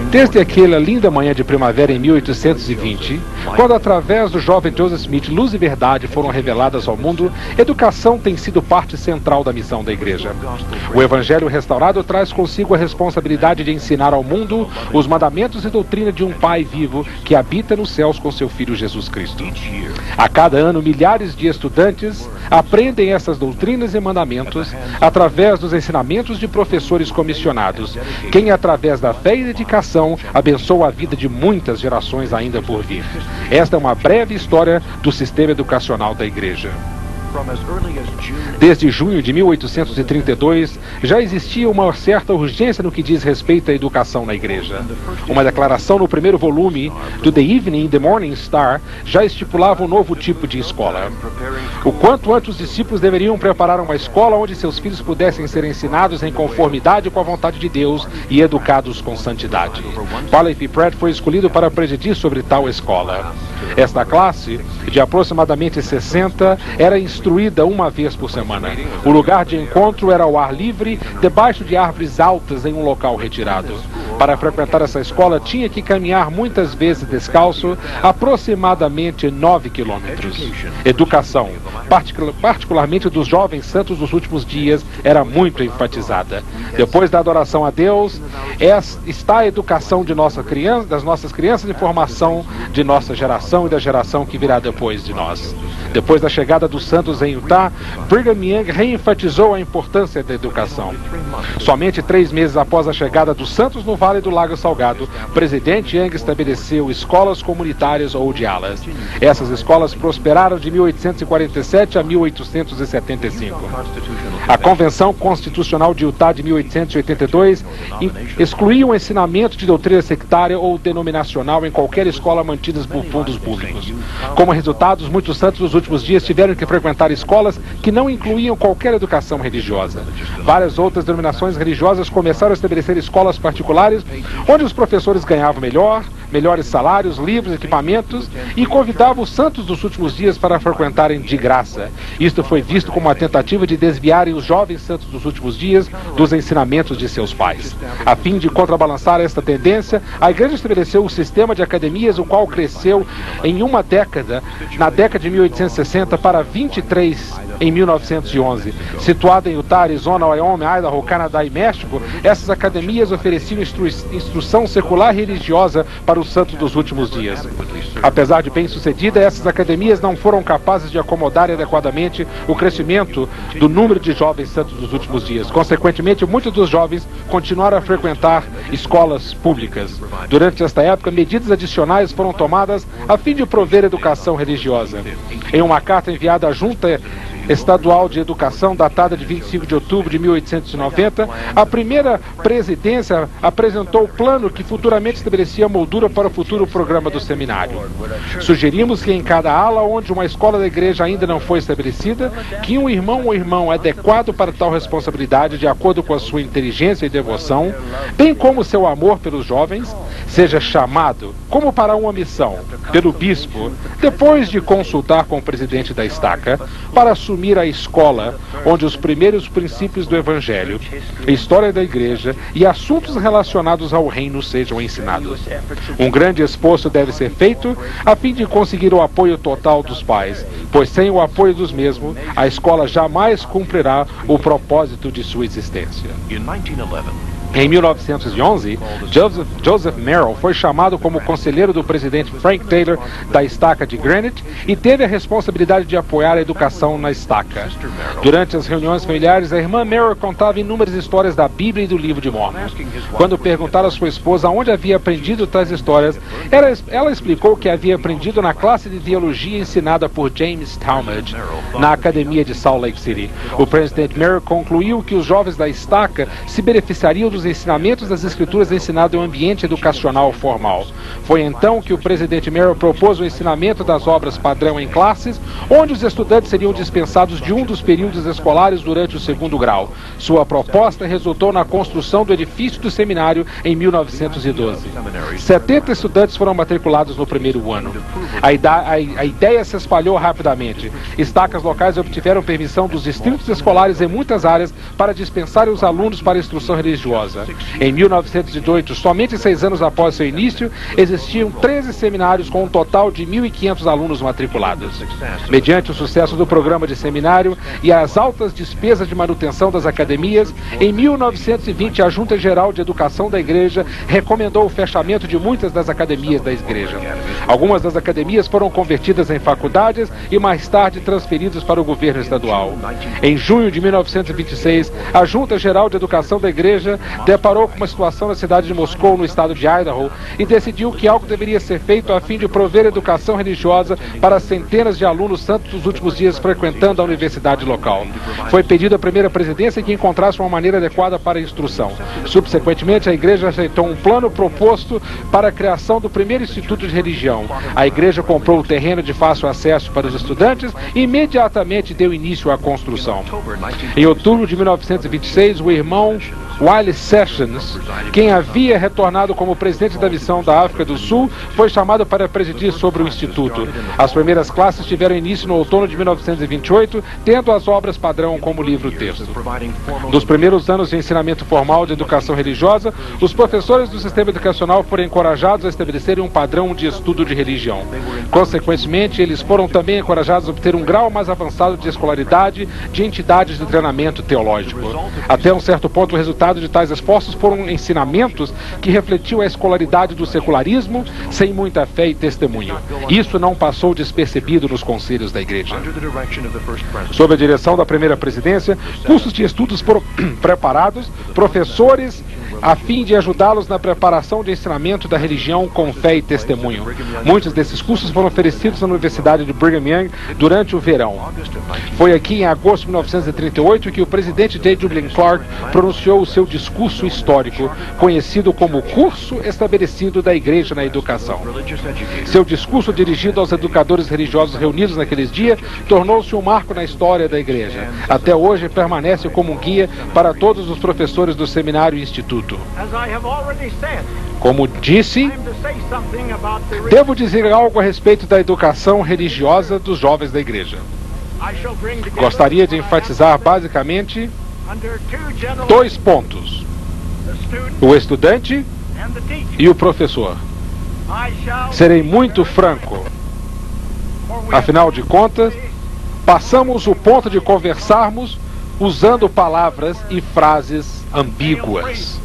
Desde aquela linda manhã de primavera em 1820, quando através do jovem Joseph Smith luz e verdade foram reveladas ao mundo, educação tem sido parte central da missão da igreja. O Evangelho restaurado traz consigo a responsabilidade de ensinar ao mundo os mandamentos e doutrina de um Pai vivo que habita nos céus com seu Filho Jesus Cristo. A cada ano, milhares de estudantes aprendem essas doutrinas e mandamentos através dos ensinamentos de professores comissionados, quem através da fé e dedicação abençoa a vida de muitas gerações ainda por vir. Esta é uma breve história do sistema educacional da igreja. Desde junho de 1832, já existia uma certa urgência no que diz respeito à educação na igreja. Uma declaração no primeiro volume do The Evening The Morning Star já estipulava um novo tipo de escola. O quanto antes os discípulos deveriam preparar uma escola onde seus filhos pudessem ser ensinados em conformidade com a vontade de Deus e educados com santidade. Parley P. Pratt foi escolhido para presidir sobre tal escola. Esta classe, de aproximadamente 60, era instruída uma vez por semana. O lugar de encontro era ao ar livre, debaixo de árvores altas em um local retirado. Para frequentar essa escola, tinha que caminhar muitas vezes descalço, aproximadamente 9 quilômetros. Educação, particularmente dos jovens santos dos últimos dias, era muito enfatizada. Depois da adoração a Deus, está a educação de das nossas crianças e formação de nossa geração e da geração que virá depois de nós. Depois da chegada dos santos em Utah, Brigham Young reenfatizou a importância da educação. Somente 3 meses após a chegada dos santos no Vale do Lago Salgado, o presidente Young estabeleceu escolas comunitárias ou de alas. Essas escolas prosperaram de 1847 a 1875. A Convenção Constitucional de Utah de 1882 excluía o ensinamento de doutrina sectária ou denominacional em qualquer escola mantida por fundos públicos. Como resultado, muitos santos dos últimos dias tiveram que frequentar escolas que não incluíam qualquer educação religiosa. Várias outras denominações religiosas começaram a estabelecer escolas particulares onde os professores ganhavam melhores salários, livros, equipamentos e convidavam os santos dos últimos dias para frequentarem de graça. Isto foi visto como uma tentativa de desviarem os jovens santos dos últimos dias dos ensinamentos de seus pais. A fim de contrabalançar esta tendência, a igreja estabeleceu um sistema de academias, o qual cresceu em uma década, na década de 1860 para 23 em 1911. Situada em Utah, Arizona, Wyoming, Idaho, Canadá e México, essas academias ofereciam instrução secular e religiosa para os santos dos últimos dias. Apesar de bem-sucedida, essas academias não foram capazes de acomodar adequadamente o crescimento do número de jovens santos dos últimos dias. Consequentemente, muitos dos jovens continuaram a frequentar escolas públicas. Durante esta época, medidas adicionais foram tomadas a fim de prover educação religiosa. Em uma carta enviada à Junta Estadual de Educação, datada de 25 de outubro de 1890, a primeira presidência apresentou o plano que futuramente estabelecia a moldura para o futuro programa do seminário. Sugerimos que em cada ala onde uma escola da igreja ainda não foi estabelecida, que um irmão ou irmão adequado para tal responsabilidade, de acordo com a sua inteligência e devoção, bem como seu amor pelos jovens, seja chamado, como para uma missão, pelo bispo, depois de consultar com o presidente da estaca, para assumir a escola onde os primeiros princípios do Evangelho, a história da igreja e assuntos relacionados ao reino sejam ensinados. Um grande esforço deve ser feito a fim de conseguir o apoio total dos pais, pois sem o apoio dos mesmos, a escola jamais cumprirá o propósito de sua existência. Em 1911, Joseph Merrill foi chamado como conselheiro do presidente Frank Taylor da estaca de Greenwich e teve a responsabilidade de apoiar a educação na estaca. Durante as reuniões familiares, a irmã Merrill contava inúmeras histórias da Bíblia e do livro de Mormon. Quando perguntaram à sua esposa onde havia aprendido tais histórias, ela explicou que havia aprendido na classe de teologia ensinada por James Talmage na academia de Salt Lake City. O presidente Merrill concluiu que os jovens da estaca se beneficiariam dos ensinamentos das escrituras ensinados em um ambiente educacional formal. Foi então que o presidente Merrill propôs o ensinamento das obras padrão em classes, onde os estudantes seriam dispensados de um dos períodos escolares durante o segundo grau. Sua proposta resultou na construção do edifício do seminário em 1912. 70 estudantes foram matriculados no primeiro ano. A ideia se espalhou rapidamente. Estacas locais obtiveram permissão dos distritos escolares em muitas áreas para dispensarem os alunos para a instrução religiosa. religiosa. Em 1918, somente 6 anos após seu início, existiam 13 seminários com um total de 1.500 alunos matriculados. Mediante o sucesso do programa de seminário e as altas despesas de manutenção das academias, em 1920 a Junta Geral de Educação da Igreja recomendou o fechamento de muitas das academias da Igreja. Algumas das academias foram convertidas em faculdades e mais tarde transferidas para o governo estadual. Em junho de 1926, a Junta Geral de Educação da Igreja deparou com uma situação na cidade de Moscou, no estado de Idaho, e decidiu que algo deveria ser feito a fim de prover educação religiosa para centenas de alunos santos dos últimos dias frequentando a universidade local. Foi pedido à primeira presidência que encontrasse uma maneira adequada para a instrução. Subsequentemente, a Igreja aceitou um plano proposto para a criação do primeiro instituto de religião. A Igreja comprou o terreno de fácil acesso para os estudantes e imediatamente deu início à construção. Em outubro de 1926, o irmão Wiley Sessions, quem havia retornado como presidente da missão da África do Sul, foi chamado para presidir sobre o Instituto. As primeiras classes tiveram início no outono de 1928, tendo as obras padrão como livro-texto. Nos primeiros anos de ensinamento formal de educação religiosa, os professores do sistema educacional foram encorajados a estabelecerem um padrão de estudo de religião. Consequentemente, eles foram também encorajados a obter um grau mais avançado de escolaridade de entidades de treinamento teológico. Até um certo ponto, o resultado de tais esforços foram ensinamentos que refletiam a escolaridade do secularismo, sem muita fé e testemunho. Isso não passou despercebido nos conselhos da Igreja. Sob a direção da primeira presidência, cursos de estudos foram preparados, professores a fim de ajudá-los na preparação de ensinamento da religião com fé e testemunho. Muitos desses cursos foram oferecidos na Universidade de Brigham Young durante o verão. Foi aqui em agosto de 1938 que o presidente J. Dublin Clark pronunciou o seu discurso histórico, conhecido como o Curso Estabelecido da Igreja na Educação. Seu discurso, dirigido aos educadores religiosos reunidos naqueles dias, tornou-se um marco na história da Igreja. Até hoje permanece como um guia para todos os professores do seminário e instituto. Como disse, devo dizer algo a respeito da educação religiosa dos jovens da Igreja. Gostaria de enfatizar basicamente 2 pontos: o estudante e o professor. Serei muito franco. Afinal de contas, passamos o ponto de conversarmos usando palavras e frases ambíguas.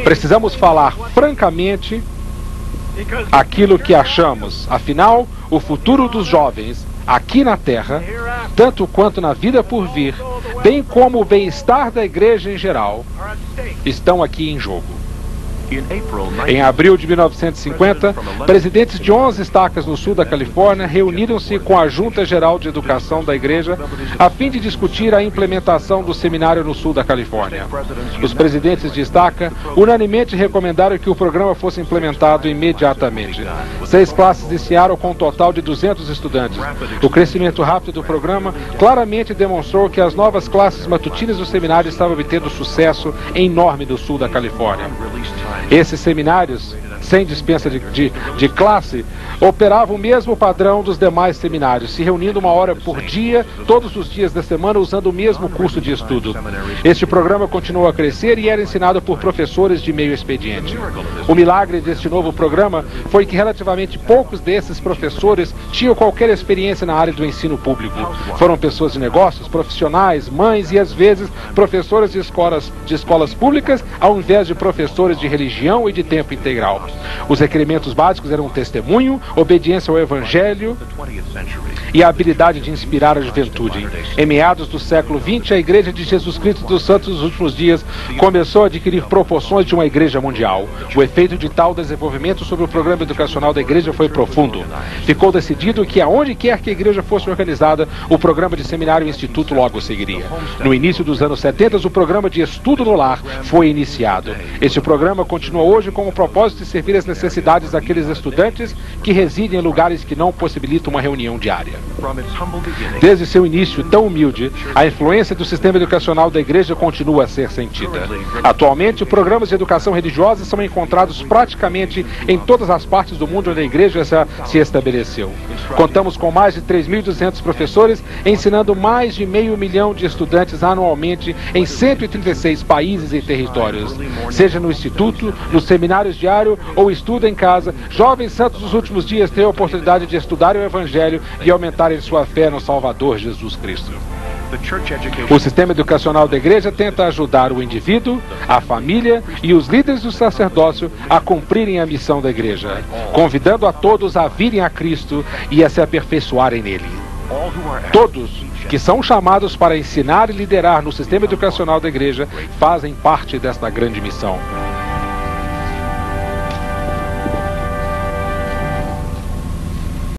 Precisamos falar francamente aquilo que achamos. Afinal, o futuro dos jovens aqui na Terra, tanto quanto na vida por vir, bem como o bem-estar da Igreja em geral, estão aqui em jogo. Em abril de 1950, presidentes de 11 estacas no sul da Califórnia reuniram-se com a Junta Geral de Educação da Igreja a fim de discutir a implementação do seminário no sul da Califórnia. Os presidentes de estaca unanimemente recomendaram que o programa fosse implementado imediatamente. 6 classes iniciaram com um total de 200 estudantes. O crescimento rápido do programa claramente demonstrou que as novas classes matutinas do seminário estavam obtendo sucesso enorme no sul da Califórnia. Esses seminários, sem dispensa de classe, operavam o mesmo padrão dos demais seminários, se reunindo 1 hora por dia, todos os dias da semana, usando o mesmo curso de estudo. Este programa continuou a crescer e era ensinado por professores de meio expediente. O milagre deste novo programa foi que relativamente poucos desses professores tinham qualquer experiência na área do ensino público. Foram pessoas de negócios, profissionais, mães e, às vezes, professores de escolas públicas, ao invés de professores de religião e de tempo integral. Os requerimentos básicos eram testemunho, obediência ao Evangelho e a habilidade de inspirar a juventude. Em meados do século XX, a Igreja de Jesus Cristo dos Santos dos Últimos Dias começou a adquirir proporções de uma igreja mundial. O efeito de tal desenvolvimento sobre o programa educacional da Igreja foi profundo. Ficou decidido que aonde quer que a Igreja fosse organizada, o programa de seminário e instituto logo seguiria. No início dos anos 70, o programa de estudo no lar foi iniciado. Este programa continua hoje com o propósito de servir as necessidades daqueles estudantes que residem em lugares que não possibilitam uma reunião diária. Desde seu início tão humilde, a influência do sistema educacional da igreja continua a ser sentida. Atualmente, programas de educação religiosa são encontrados praticamente em todas as partes do mundo onde a igreja se estabeleceu. Contamos com mais de 3.200 professores ensinando mais de 500 mil de estudantes anualmente em 136 países e territórios. Seja no instituto, nos seminários diários ou estudo em casa, jovens santos dos últimos dias têm a oportunidade de estudar o Evangelho e aumentarem sua fé no Salvador Jesus Cristo. O sistema educacional da igreja tenta ajudar o indivíduo, a família e os líderes do sacerdócio a cumprirem a missão da igreja, convidando a todos a virem a Cristo e a se aperfeiçoarem nele. Todos que são chamados para ensinar e liderar no sistema educacional da igreja fazem parte desta grande missão.